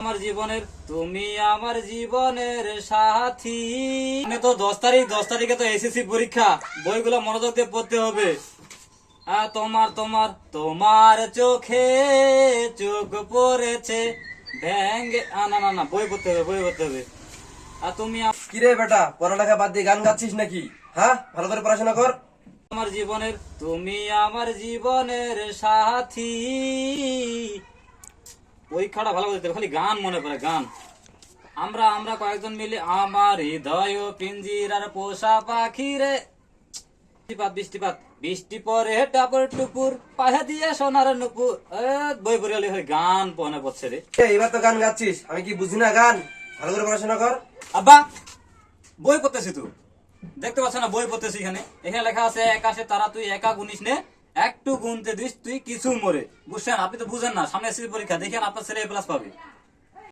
আমার জীবনের তুমি আমার জীবনের সাথী। তো 10 তারিখে তো এসএসসি পরীক্ষা, বইগুলো মনোযোগ দিয়ে পড়তে হবে। তোমার তোমার তোমার চোখে চোখ পড়েছে ভেঙ্গে। না না না, বই পড়তে হবে, বই পড়তে হবে। আর তুমি কিরে বেটা, পড়ালেখা বাদ দিয়ে গান গাচ্ছিস নাকি? হ্যাঁ, ভালো করে পড়াশোনা কর। আমার জীবনের তুমি আমার জীবনের সাথী। পরীক্ষাটা ভালো করতে হবে, খালি গান মনে পড়ে, গান। আমরা আমরা কয়েকজন মিলে আমার হৃদয় পিঞ্জিরার পোষা পাখি রে। বৃষ্টিপাত বৃষ্টিপাত বৃষ্টি পরে টাপর টুপুর পাহা দিয়ে সোনার নুপুর। বই পড়ে হয় গান মনে পড়ছে রে। এবার তো গান গাচ্ছিস, আমি কি বুঝি না গান? ভালো করে পড়াশোনা কর। আব্বা, বই পড়তেছি তুই দেখতে পাচ্ছ না? বই পড়তেছি, এখানে এখানে লেখা আছে একাশে তারা, তুই একা গুনিস নে, একটু গুনতে দিস তুই কিছু মরে। বুঝছেন? আপনি তো বুঝেন না, সামনে এসএসসি পরীক্ষা, দেখেন আপনার ছেলে এ প্লাস পাবে।